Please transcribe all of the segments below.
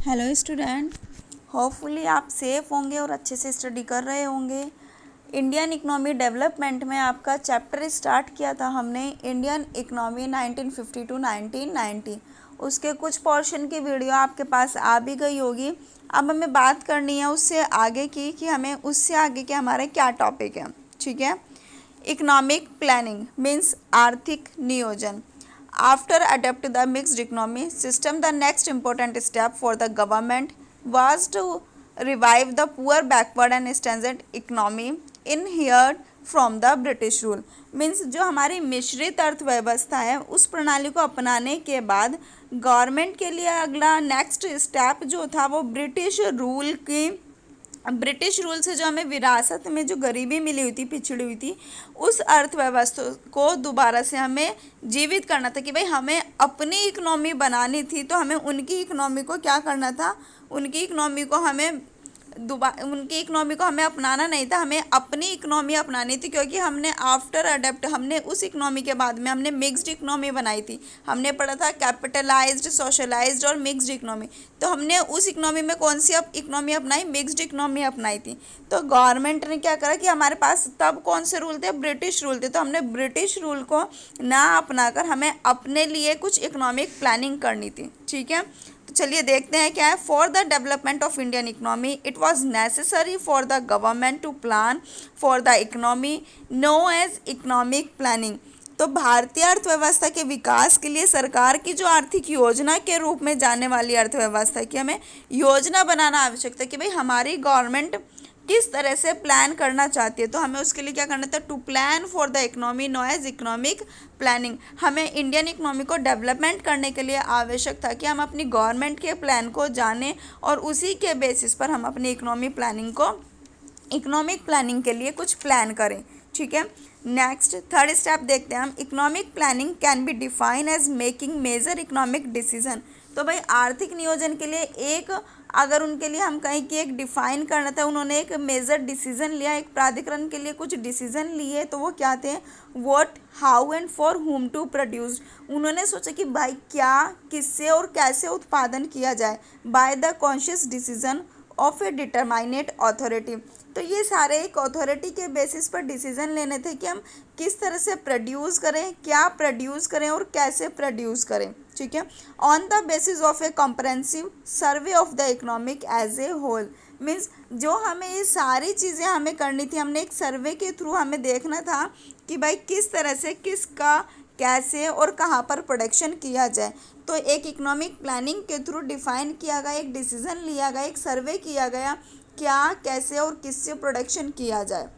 Hello student, hopefully आप safe होंगे और अच्छे से स्टडी कर रहे होंगे। इंडियन इकनॉमी डेवलपमेंट में आपका चैप्टर स्टार्ट किया था हमने इंडियन इकनॉमी 1950 टू 1990। उसके कुछ पोर्शन की वीडियो आपके पास आ भी गई होगी। अब हमें बात करनी है उससे आगे की कि हमें उससे आगे के हमारे क्या टॉपिक है। ठीक है, इकोनॉमिक प्लानिंग मीन्स आर्थिक नियोजन। After adopting the mixed economy system, the next important step for the government was to revive the poor, backward and stringent economy inherited from the British rule. Means जो हमारी मिश्रित अर्थव्यवस्था है उस प्रणाली को अपनाने के बाद गवर्नमेंट के लिए अगला नेक्स्ट स्टेप जो था वो ब्रिटिश रूल से जो हमें विरासत में जो गरीबी मिली हुई थी, पिछड़ी हुई थी, उस अर्थव्यवस्था को दोबारा से हमें जीवित करना था कि भाई हमें अपनी इकनॉमी बनानी थी। तो हमें उनकी इकनॉमी को क्या करना था, उनकी इकनॉमी को हमें अपनाना नहीं था, हमें अपनी इकनॉमी अपनानी थी। क्योंकि हमने आफ्टर अडेप्ट हमने उस इकनॉमी के बाद में हमने मिक्स्ड इकनॉमी बनाई थी। हमने पढ़ा था कैपिटलाइज्ड, सोशलाइज्ड और मिक्स्ड इकनॉमी। तो हमने उस इकनॉमी में कौन सी इकनॉमी अपनाई, मिक्स्ड इकनॉमी अपनाई थी। तो गवर्नमेंट ने क्या करा कि हमारे पास तब कौन से रूल थे, ब्रिटिश रूल थे। तो हमने ब्रिटिश रूल को ना अपनाकर हमें अपने लिए कुछ इकोनॉमिक प्लानिंग करनी थी। ठीक है, तो चलिए देखते हैं क्या है। For the development of Indian economy it was necessary for the government to plan for the economy known as economic planning. तो भारतीय अर्थव्यवस्था के विकास के लिए सरकार की जो आर्थिक योजना के रूप में जाने वाली अर्थव्यवस्था की हमें योजना बनाना आवश्यक था कि भाई हमारी गवर्नमेंट किस तरह से प्लान करना चाहती है। तो हमें उसके लिए क्या करना था, to plan for the economy known as economic planning. हमें इंडियन इकोनॉमी को डेवलपमेंट करने के लिए आवश्यक था कि हम अपनी गवर्नमेंट के प्लान को जानें और उसी के बेसिस पर हम अपनी इकोनॉमिक प्लानिंग के लिए कुछ प्लान करें। ठीक है, नेक्स्ट थर्ड स्टेप देखते हैं हम। Economic planning can be define as making major economic decision. तो भाई आर्थिक नियोजन के लिए अगर उनके लिए हम कहें कि एक डिफाइन करना था, उन्होंने एक मेजर डिसीजन लिया, एक प्राधिकरण के लिए कुछ डिसीजन लिए। तो वो क्या थे, what, how and for whom to produce. उन्होंने सोचा कि भाई क्या, किससे और कैसे उत्पादन किया जाए, by the conscious decision of a determinate authority. तो ये सारे एक अथॉरिटी के बेसिस पर डिसीजन लेने थे कि हम किस तरह से प्रोड्यूस करें, क्या प्रोड्यूस करें और कैसे प्रोड्यूस करें। ठीक है, on the basis of a comprehensive survey of the economic as a whole. Means जो हमें ये सारी चीज़ें हमें करनी थी, हमने एक सर्वे के थ्रू हमें देखना था कि भाई किस तरह से, किसका, कैसे और कहाँ पर प्रोडक्शन किया जाए। तो एक इकोनॉमिक प्लानिंग के थ्रू डिफाइन किया गया, एक डिसीजन लिया गया, एक सर्वे किया गया, क्या, कैसे और किससे प्रोडक्शन किया जाए।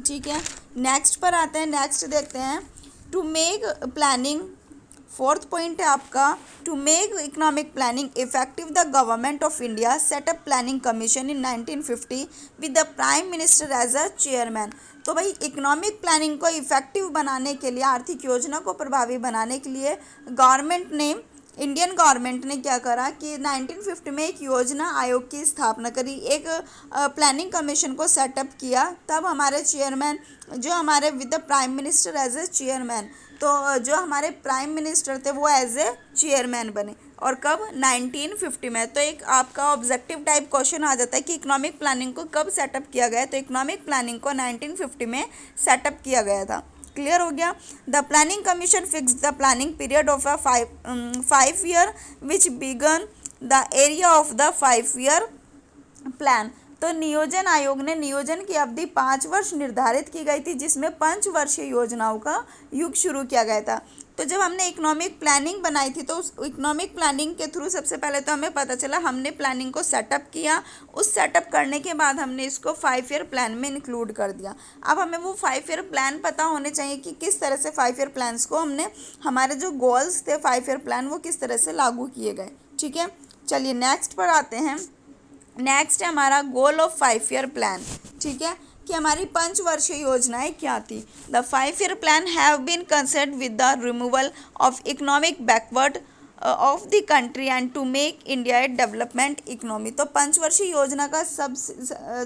ठीक है, नेक्स्ट पर आते हैं। नेक्स्ट देखते हैं, to make planning, fourth point है आपका, to make economic planning effective the government of India set up planning commission in 1950 with the prime minister as a chairman. तो भाई इकोनॉमिक प्लानिंग को इफेक्टिव बनाने के लिए, आर्थिक योजना को प्रभावी बनाने के लिए इंडियन गवर्नमेंट ने क्या करा कि 1950 में एक योजना आयोग की स्थापना करी, एक प्लानिंग कमीशन को सेटअप किया। तब हमारे चेयरमैन जो हमारे with the prime minister as a chairman, तो जो हमारे प्राइम मिनिस्टर थे वो एज ए चेयरमैन बने। और कब, 1950 में। तो एक आपका ऑब्जेक्टिव टाइप क्वेश्चन आ जाता है कि इकोनॉमिक प्लानिंग को कब सेटअप किया गया। तो इकोनॉमिक प्लानिंग को 1950 में सेटअप किया गया था। क्लियर हो गया। The planning commission fix the planning period of a 5 year which began the area of the 5 year plan. तो नियोजन आयोग ने नियोजन की अवधि 5 वर्ष निर्धारित की गई थी, जिसमें 5 वर्षीय योजनाओं का युग शुरू किया गया था। तो जब हमने इकोनॉमिक प्लानिंग बनाई थी तो उस इकोनॉमिक प्लानिंग के थ्रू सबसे पहले तो हमें पता चला, हमने प्लानिंग को सेटअप किया। उस सेटअप करने के बाद हमने इसको 5 ईयर प्लान में इंक्लूड कर दिया। अब हमें वो 5 ईयर प्लान पता होने चाहिए कि किस तरह से 5 ईयर प्लान्स को हमने, हमारे जो गोल्स थे 5 ईयर प्लान, वो किस तरह से लागू किए गए। ठीक है, चलिए नेक्स्ट पर आते हैं। नेक्स्ट है हमारा गोल ऑफ 5 ईयर प्लान। ठीक है, कि हमारी 5 वर्षीय योजनाएं क्या थी। The 5 year plan have been concern with the removal of economic backward of the country and to make India a development economy. तो पंचवर्षीय योजना का सब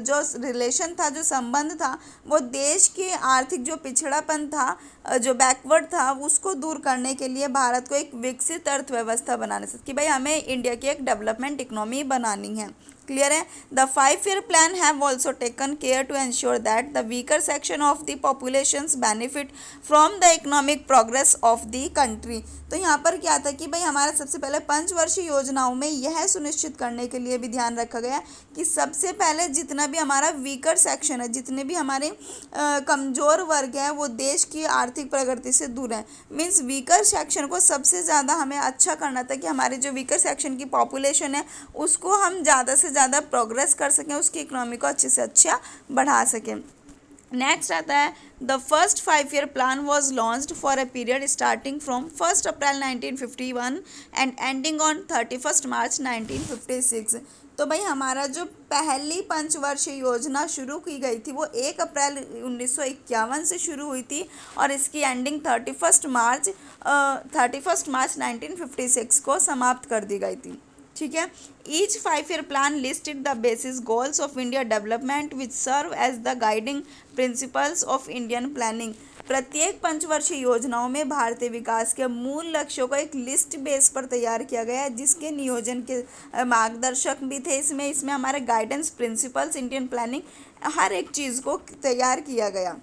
जो रिलेशन था, जो संबंध था, वो देश के आर्थिक जो पिछड़ापन था, जो बैकवर्ड था, उसको दूर करने के लिए भारत को एक विकसित अर्थव्यवस्था बनाने से, कि भाई हमें इंडिया की एक डेवलपमेंट इकोनॉमी बनानी है। क्लियर है। The 5 year plan have also taken care to ensure that the weaker section of the populations benefit from the economic progress of the country. तो यहाँ पर क्या था कि भाई हमारा सबसे पहले पंचवर्षीय योजनाओं में यह सुनिश्चित करने के लिए भी ध्यान रखा गया कि सबसे पहले जितना भी हमारा वीकर सेक्शन है, जितने भी हमारे कमज़ोर वर्ग हैं, वो देश की आर्थिक प्रगति से दूर हैं। मीन्स वीकर सेक्शन को सबसे ज़्यादा हमें अच्छा करना था कि हमारे जो वीकर सेक्शन की पॉपुलेशन है उसको हम ज़्यादा से ज़्यादा प्रोग्रेस कर सकें, उसकी इकोनॉमी को अच्छे से अच्छा बढ़ा सकें। नेक्स्ट आता है the first 5 year plan was launched for a period starting from 1 April 1951 and ending on 31 मार्च 1956। तो भाई हमारा जो पहली पंचवर्षीय योजना शुरू की गई थी वो 1 अप्रैल 1951 से शुरू हुई थी और इसकी एंडिंग 31 मार्च 1956 को समाप्त कर दी गई थी। ठीक है। Each 5 year plan listed the basis goals of India development which serve as the guiding principles of Indian planning. प्रत्येक पंचवर्षीय योजनाओं में भारतीय विकास के मूल लक्ष्यों को एक लिस्ट बेस पर तैयार किया गया है, जिसके नियोजन के मार्गदर्शक भी थे इसमें हमारे गाइडेंस प्रिंसिपल्स इंडियन प्लानिंग, हर एक चीज़ को तैयार किया गया।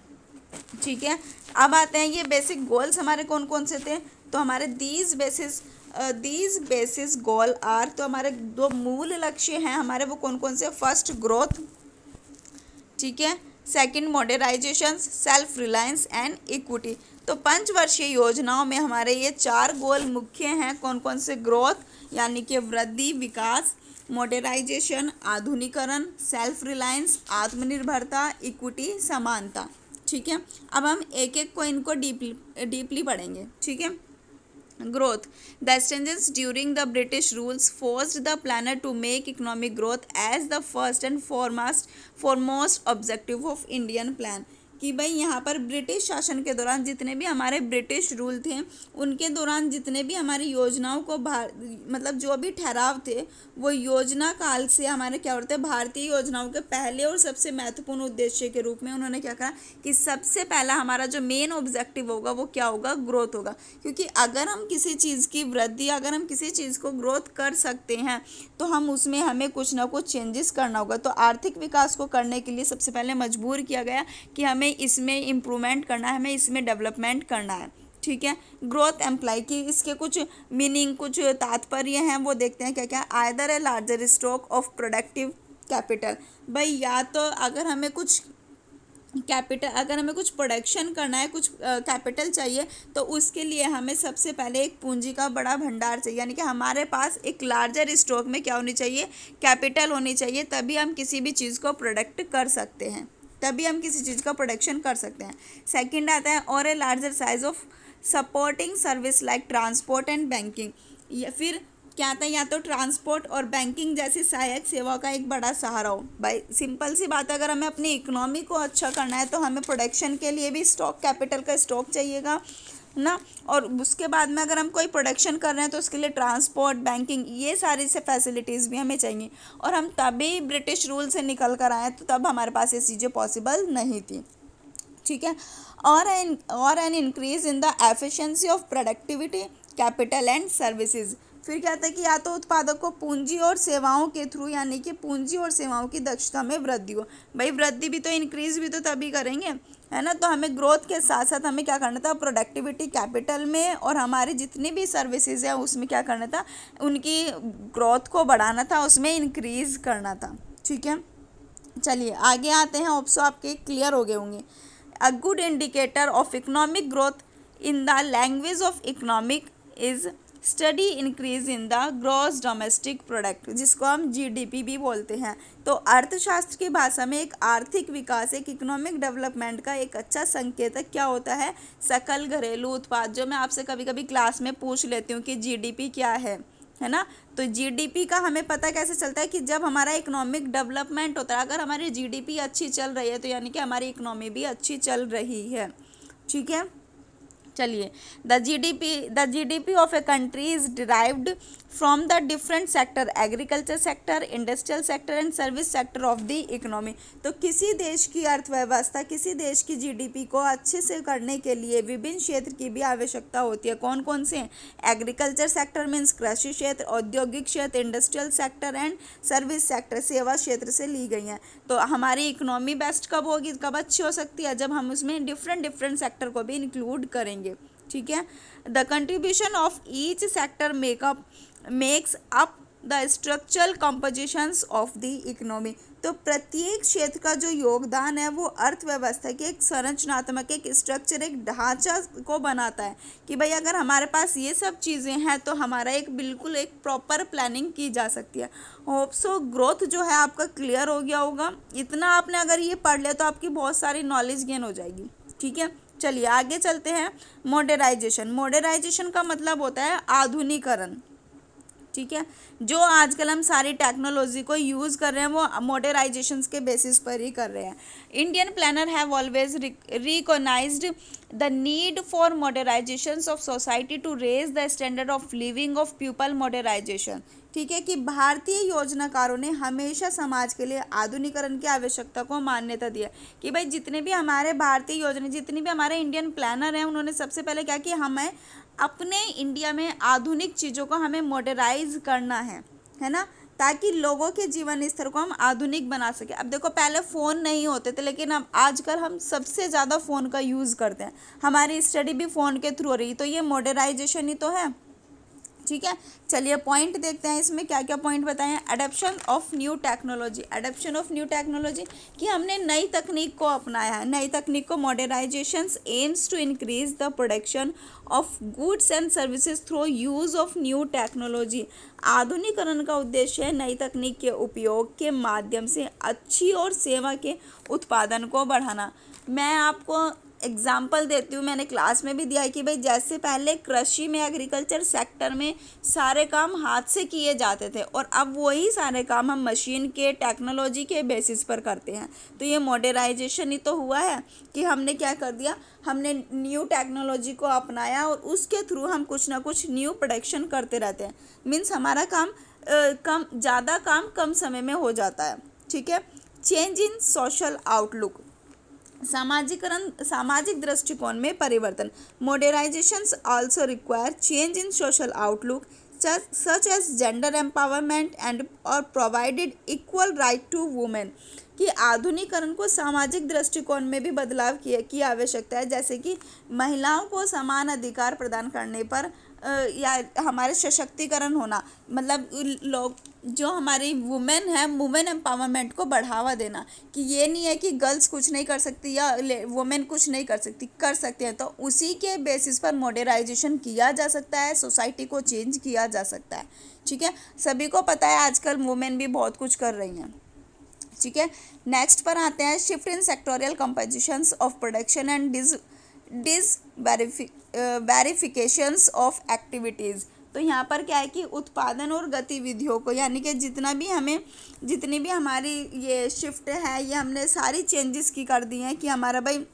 ठीक है। अब आते हैं ये बेसिक गोल्स हमारे कौन कौन से थे। तो हमारे दीज बेसिस गोल आर, तो हमारे दो मूल लक्ष्य हैं हमारे, वो कौन कौन से। फर्स्ट ग्रोथ, ठीक है। Second modernisation, self reliance and equity. तो पंचवर्षीय योजनाओं में हमारे ये 4 गोल मुख्य हैं। कौन कौन से। ग्रोथ यानी कि वृद्धि, विकास, मॉडर्नाइजेशन, आधुनिकरण, सेल्फ रिलायंस, आत्मनिर्भरता, इक्विटी, समानता। ठीक है। अब हम एक एक को इनको डीपली पढ़ेंगे। ठीक है। Growth. The stringence during the British rules forced the planner to make economic growth as the first and foremost objective of Indian plan. कि भाई यहाँ पर ब्रिटिश शासन के दौरान जितने भी हमारे ब्रिटिश रूल थे, उनके दौरान जितने भी हमारी योजनाओं को मतलब जो भी ठहराव थे, वो योजना काल से हमारे क्या होते हैं, भारतीय योजनाओं के पहले और सबसे महत्वपूर्ण उद्देश्य के रूप में उन्होंने क्या कहा कि सबसे पहला हमारा जो मेन ऑब्जेक्टिव होगा वो क्या होगा, ग्रोथ होगा। क्योंकि अगर हम किसी चीज़ की वृद्धि, अगर हम किसी चीज़ को ग्रोथ कर सकते हैं तो हम उसमें हमें कुछ ना कुछ चेंजेस करना होगा। तो आर्थिक विकास को करने के लिए सबसे पहले मजबूर किया गया कि हमें इसमें इम्प्रूवमेंट करना है, हमें इसमें डेवलपमेंट करना है। ठीक है। ग्रोथ एम्प्लाई की इसके कुछ मीनिंग, कुछ तात्पर्य हैं, वो देखते हैं क्या क्या। Either a larger stock of productive capital. भाई या तो अगर हमें कुछ प्रोडक्शन करना है, कुछ कैपिटल चाहिए, तो उसके लिए हमें सबसे पहले एक पूंजी का बड़ा भंडार चाहिए, यानी कि हमारे पास एक लार्जर स्टॉक में क्या होनी चाहिए, कैपिटल होनी चाहिए। तभी हम किसी भी चीज़ को प्रोडक्ट कर सकते हैं, तभी हम किसी चीज़ का प्रोडक्शन कर सकते हैं। सेकंड आता है और a larger size of supporting service like transport and banking. या फिर क्या आता है, या तो ट्रांसपोर्ट और बैंकिंग जैसी सहायक सेवा का एक बड़ा सहारा हो। भाई सिंपल सी बात है, अगर हमें अपनी इकोनॉमी को अच्छा करना है तो हमें प्रोडक्शन के लिए भी स्टॉक, कैपिटल का स्टॉक चाहिएगा ना। और उसके बाद में अगर हम कोई प्रोडक्शन कर रहे हैं तो उसके लिए ट्रांसपोर्ट, बैंकिंग, ये सारी से फैसिलिटीज़ भी हमें चाहिए। और हम तभी ब्रिटिश रूल से निकल कर आए, तो तब हमारे पास ये चीज़ें पॉसिबल नहीं थी। ठीक है। और an increase in the efficiency of productivity, capital and services. फिर क्या था कि या तो उत्पादक को पूंजी और सेवाओं के थ्रू, यानी कि पूंजी और सेवाओं की दक्षता में वृद्धि हो। भाई वृद्धि भी तो, इंक्रीज भी तो तभी करेंगे, है ना। तो हमें ग्रोथ के साथ साथ हमें क्या करना था, प्रोडक्टिविटी, कैपिटल में, और हमारी जितनी भी सर्विसेज है उसमें क्या करना था, उनकी ग्रोथ को बढ़ाना था, उसमें इंक्रीज करना था। ठीक है। चलिए आगे आते हैं। ऑप्शन आपके क्लियर हो गए होंगे। A good indicator of economic growth in the language of economic is study increase in the gross domestic product, जिसको हम जीडीपी भी बोलते हैं। तो अर्थशास्त्र की भाषा में एक आर्थिक विकास, एक इकोनॉमिक डेवलपमेंट का एक अच्छा संकेतक क्या होता है, सकल घरेलू उत्पाद। जो मैं आपसे कभी कभी क्लास में पूछ लेती हूँ कि जीडीपी क्या है ना। तो जीडीपी का हमें पता कैसे चलता है कि जब हमारा इकोनॉमिक डेवलपमेंट होता है, अगर हमारी जीडीपी अच्छी चल रही है तो यानी कि हमारी इकोनॉमी भी अच्छी चल रही है। ठीक है। चलिए, the GDP of a country is derived from the different sector, agriculture sector, industrial sector and service sector of the economy. तो किसी देश की अर्थव्यवस्था, किसी देश की जीडीपी को अच्छे से करने के लिए विभिन्न क्षेत्र की भी आवश्यकता होती है। कौन कौन से हैं? एग्रीकल्चर सेक्टर मीन्स कृषि क्षेत्र, औद्योगिक क्षेत्र, industrial sector and service sector सेवा क्षेत्र से ली गई हैं। तो हमारी इकोनॉमी बेस्ट कब होगी, कब अच्छी हो सकती है? जब हम उसमें डिफरेंट सेक्टर को भी इंक्लूड करेंगे। ठीक है, the contribution of each sector makes up the structural compositions of the economy. तो प्रत्येक क्षेत्र का जो योगदान है वो अर्थव्यवस्था के एक संरचनात्मक, एक स्ट्रक्चर, एक ढांचा को बनाता है कि भाई अगर हमारे पास ये सब चीज़ें हैं तो हमारा एक बिल्कुल एक प्रॉपर प्लानिंग की जा सकती है। होप सो ग्रोथ जो है आपका क्लियर हो गया होगा। इतना आपने अगर ये पढ़ लिया तो आपकी बहुत सारी नॉलेज गेन हो जाएगी। ठीक है, चलिए आगे चलते हैं। मॉडर्नाइजेशन का मतलब होता है आधुनिकरण। ठीक है, जो आजकल हम सारी टेक्नोलॉजी को यूज़ कर रहे हैं वो मॉडर्नाइजेशंस के बेसिस पर ही कर रहे हैं। Indian planner have always recognised the need for modernisations of society to raise the standard of living of people modernisation. ठीक है, कि भारतीय योजनाकारों ने हमेशा समाज के लिए आधुनिकरण की आवश्यकता को मान्यता दी है कि भाई जितने भी हमारे भारतीय योजना, जितनी भी हमारे इंडियन प्लानर हैं, उन्होंने सबसे पहले क्या किया, हमें अपने इंडिया में आधुनिक चीज़ों को हमें मॉडर्नाइज करना है ना, ताकि लोगों के जीवन स्तर को हम आधुनिक बना सकें। अब देखो पहले फ़ोन नहीं होते थे, लेकिन अब आजकल हम सबसे ज़्यादा फ़ोन का यूज़ करते हैं, हमारी स्टडी भी फ़ोन के थ्रू हो रही है, तो ये मॉडर्नाइजेशन ही तो है। ठीक है, चलिए पॉइंट देखते हैं इसमें क्या क्या पॉइंट बताए हैं। एडॉप्शन ऑफ न्यू टेक्नोलॉजी कि हमने नई तकनीक को अपनाया है। नई तकनीक को modernisation aims to increase the production of goods and services through use of new technology. आधुनिकरण का उद्देश्य है नई तकनीक के उपयोग के माध्यम से अच्छी और सेवा के उत्पादन को बढ़ाना। मैं आपको एग्जाम्पल देती हूँ, मैंने क्लास में भी दिया है कि भाई जैसे पहले कृषि में, एग्रीकल्चर सेक्टर में सारे काम हाथ से किए जाते थे और अब वही सारे काम हम मशीन के, टेक्नोलॉजी के बेसिस पर करते हैं। तो ये मॉडर्नाइजेशन ही तो हुआ है कि हमने क्या कर दिया, हमने न्यू टेक्नोलॉजी को अपनाया और उसके थ्रू हम कुछ ना कुछ न्यू प्रोडक्शन करते रहते हैं। मीन्स हमारा काम ज़्यादा काम कम समय में हो जाता है। ठीक है, चेंज इन सोशल आउटलुक, सामाजिक दृष्टिकोण में परिवर्तन। Modernisations also require change in social outlook such as gender empowerment and और provided equal right to women. कि आधुनिकरण को सामाजिक दृष्टिकोण में भी बदलाव की आवश्यकता है, जैसे कि महिलाओं को समान अधिकार प्रदान करने पर या हमारे सशक्तिकरण होना, मतलब लोग जो हमारी वुमेन है, वुमेन एम्पावरमेंट को बढ़ावा देना कि ये नहीं है कि गर्ल्स कुछ नहीं कर सकती या वुमेन कुछ नहीं कर सकती, कर सकते हैं। तो उसी के बेसिस पर मॉडर्नाइजेशन किया जा सकता है, सोसाइटी को चेंज किया जा सकता है। ठीक है, सभी को पता है आजकल वुमेन भी बहुत कुछ कर रही हैं। ठीक है, नेक्स्ट पर आते हैं shift in sectoral compositions of production and verifications of activities. तो यहाँ पर क्या है कि उत्पादन और गतिविधियों को, यानी कि जितनी भी हमारी ये शिफ्ट है, ये हमने सारी चेंजेस की कर दी हैं कि हमारा भाई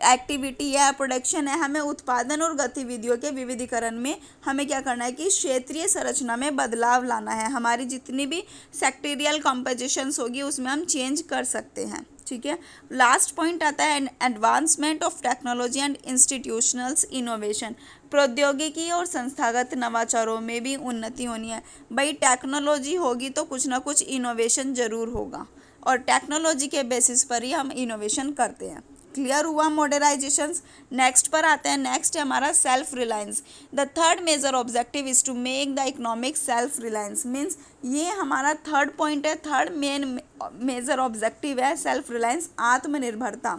एक्टिविटी है, प्रोडक्शन है, हमें उत्पादन और गतिविधियों के विविधीकरण में हमें क्या करना है कि क्षेत्रीय संरचना में बदलाव लाना है। हमारी जितनी भी सेक्टोरियल कंपोजिशंस होगी उसमें हम चेंज कर सकते हैं। ठीक है, लास्ट पॉइंट आता है advancement of technology and institutionals innovation. प्रौद्योगिकी और संस्थागत नवाचारों में भी उन्नति होनी है। भाई टेक्नोलॉजी होगी तो कुछ ना कुछ इनोवेशन ज़रूर होगा और टेक्नोलॉजी के बेसिस पर ही हम इनोवेशन करते हैं। क्लियर हुआ मॉडर्नाइजेशंस। नेक्स्ट पर आते हैं, नेक्स्ट है हमारा self reliance. The third major objective is to make the economic self reliance. Means ये हमारा थर्ड पॉइंट है, थर्ड मेन मेजर ऑब्जेक्टिव है सेल्फ रिलायंस, आत्मनिर्भरता।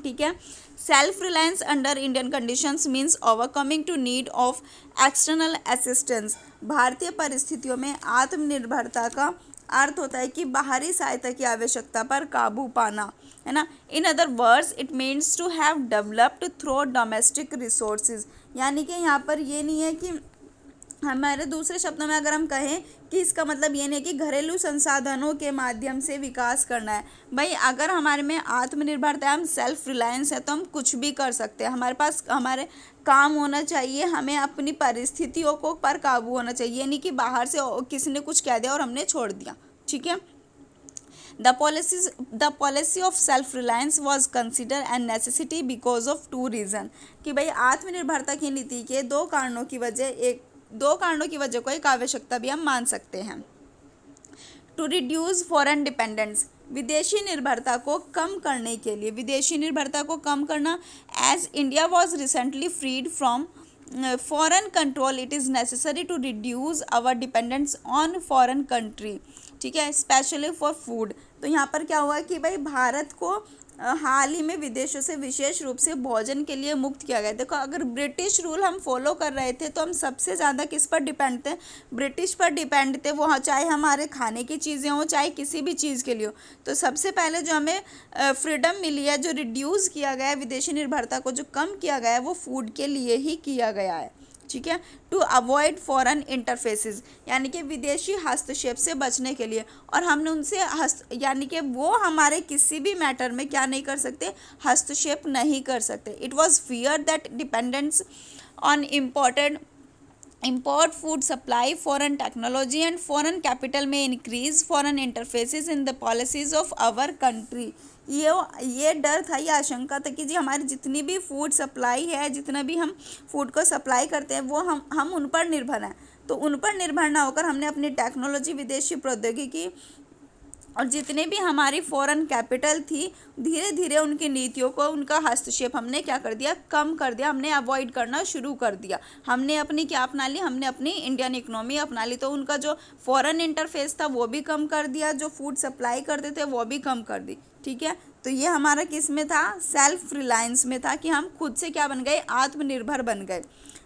ठीक है, self reliance under Indian conditions means overcoming to need of external assistance. भारतीय परिस्थितियों में आत्मनिर्भरता का अर्थ होता है कि बाहरी सहायता की आवश्यकता पर काबू पाना, है ना। In other words it means to have developed through domestic resources. यानी कि यहाँ पर ये नहीं है कि हमारे दूसरे शब्दों में अगर हम कहें कि इसका मतलब ये नहीं कि घरेलू संसाधनों के माध्यम से विकास करना है। भाई अगर हमारे में आत्मनिर्भरता है, हम सेल्फ रिलायंस है, तो हम कुछ भी कर सकते हैं। हमारे पास हमारे काम होना चाहिए, हमें अपनी परिस्थितियों को पर काबू होना चाहिए, नहीं कि बाहर से किसी ने कुछ कह दिया और हमने छोड़ दिया। ठीक है। The policy of self-reliance was considered a necessity because of two reasons, कि भाई आत्मनिर्भरता की नीति के दो कारणों की वजह को एक आवश्यकता भी हम मान सकते हैं। टू रिड्यूस फॉरेन डिपेंडेंस, विदेशी निर्भरता को कम करने के लिए, विदेशी निर्भरता को कम करना। As India was recently freed from foreign control, it is necessary to reduce our dependence on foreign country. ठीक है, स्पेशली फॉर फूड। तो यहाँ पर क्या हुआ कि भाई भारत को हाल ही में विदेशों से विशेष रूप से भोजन के लिए मुक्त किया गया। देखो, अगर ब्रिटिश रूल हम फॉलो कर रहे थे तो हम सबसे ज़्यादा किस पर डिपेंड थे? ब्रिटिश पर डिपेंड थे। वो चाहे हमारे खाने की चीज़ें हों, चाहे किसी भी चीज़ के लिए हो। तो सबसे पहले जो हमें फ्रीडम मिली है, जो रिड्यूस किया गया है, विदेशी निर्भरता को जो कम किया गया है, वो फूड के लिए ही किया गया है। ठीक है। टू अवॉइड फॉरेन इंटरफेसेस, यानी कि विदेशी हस्तक्षेप से बचने के लिए। और हमने उनसे यानी कि वो हमारे किसी भी मैटर में क्या नहीं कर सकते? हस्तक्षेप नहीं कर सकते। It was fear that dependence on import food supply, foreign technology and foreign capital may increase foreign interfaces in the policies of our country। ये डर था, ये आशंका था कि जी हमारी जितनी भी फूड सप्लाई है, जितना भी हम फूड को सप्लाई करते हैं, वो हम उन पर निर्भर हैं। तो उन पर निर्भर ना होकर हमने अपनी टेक्नोलॉजी, विदेशी प्रौद्योगिकी और जितने भी हमारी फॉरेन कैपिटल थी, धीरे धीरे उनकी नीतियों को, उनका हस्तक्षेप हमने क्या कर दिया? कम कर दिया। हमने अवॉइड करना शुरू कर दिया। हमने अपनी क्या अपना ली? हमने अपनी इंडियन इकोनॉमी अपना ली। तो उनका जो फॉरेन इंटरफेस था वो भी कम कर दिया, जो फूड सप्लाई करते थे वो भी कम कर दी। ठीक है। तो ये हमारा किस में था? सेल्फ रिलायंस में था, कि हम खुद से क्या बन गए? आत्मनिर्भर बन गए।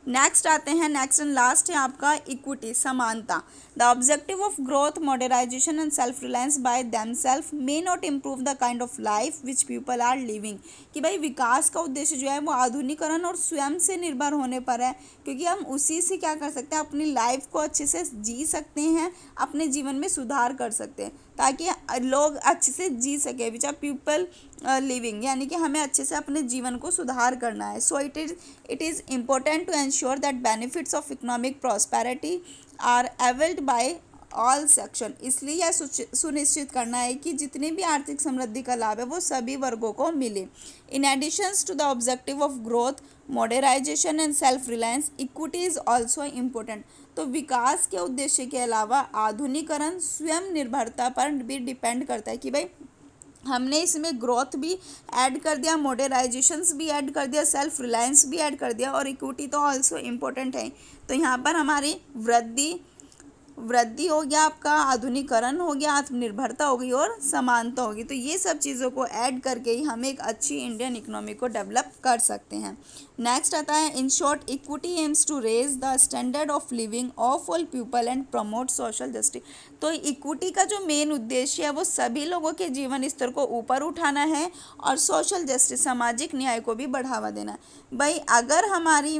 नेक्स्ट आते हैं, नेक्स्ट एंड लास्ट है आपका इक्विटी, समानता। The objective of growth, modernisation and self reliance by themselves may not improve the kind of life which people are living, कि भाई विकास का उद्देश्य जो है वो आधुनिकरण और स्वयं से निर्भर होने पर है, क्योंकि हम उसी से क्या कर सकते हैं? अपनी लाइफ को अच्छे से जी सकते हैं, अपने जीवन में सुधार कर सकते हैं, ताकि लोग अच्छे से जी सके, विच आर पीपल लिविंग, यानी कि हमें अच्छे से अपने जीवन को सुधार करना है। So it is important to ensure that benefits of economic prosperity are availed by all section, इसलिए यह सुनिश्चित करना है कि जितनी भी आर्थिक समृद्धि का लाभ है वो सभी वर्गों को मिले। In additions to the objective of growth, modernisation and self reliance, equity is also important. तो विकास के उद्देश्य के अलावा आधुनिकरण स्वयं निर्भरता पर भी डिपेंड करता है, कि भाई हमने इसमें ग्रोथ भी ऐड कर दिया, मॉडर्नाइजेशंस भी ऐड कर दिया, सेल्फ रिलायंस भी ऐड कर दिया, और इक्विटी तो ऑल्सो इम्पोर्टेंट है। तो यहाँ पर हमारी वृद्धि हो गया, आपका आधुनिकरण हो गया, आत्मनिर्भरता हो गई और समानता होगी। तो ये सब चीज़ों को ऐड करके ही हम एक अच्छी इंडियन इकोनॉमी को डेवलप कर सकते हैं। नेक्स्ट आता है, in short equity aims to raise the standard of living of all people and promote social justice. तो इक्विटी का जो मेन उद्देश्य है वो सभी लोगों के जीवन स्तर को ऊपर उठाना है और सोशल जस्टिस, सामाजिक न्याय को भी बढ़ावा देना है। भाई अगर हमारी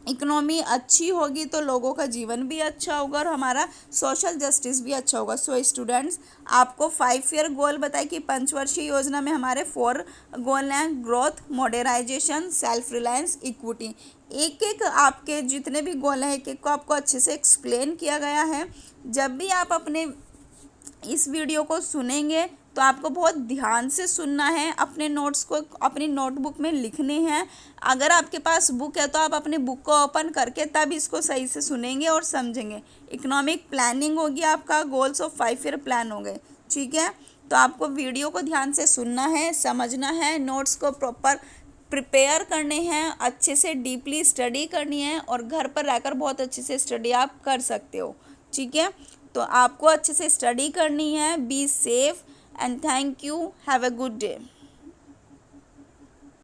इकोनॉमी अच्छी होगी तो लोगों का जीवन भी अच्छा होगा और हमारा सोशल जस्टिस भी अच्छा होगा। सो स्टूडेंट्स, आपको 5 ईयर गोल बताए कि पंचवर्षीय योजना में हमारे 4 गोल हैं, growth, modernisation, self reliance, equity. एक एक आपके जितने भी गोल हैं, एक एक को आपको अच्छे से एक्सप्लेन किया गया है। जब भी आप अपने इस वीडियो को सुनेंगे तो आपको बहुत ध्यान से सुनना है, अपने नोट्स को अपनी नोटबुक में लिखने हैं। अगर आपके पास बुक है तो आप अपने बुक को ओपन करके तब इसको सही से सुनेंगे और समझेंगे। इकोनॉमिक प्लानिंग होगी, आपका गोल्स ऑफ 5 ईयर प्लान हो गए। ठीक है, तो आपको वीडियो को ध्यान से सुनना है, समझना है, नोट्स को प्रॉपर प्रिपेयर करने हैं, अच्छे से डीपली स्टडी करनी है और घर पर रहकर बहुत अच्छे से स्टडी आप कर सकते हो। ठीक है, तो आपको अच्छे से स्टडी करनी है। Be safe and thank you. Have a good day.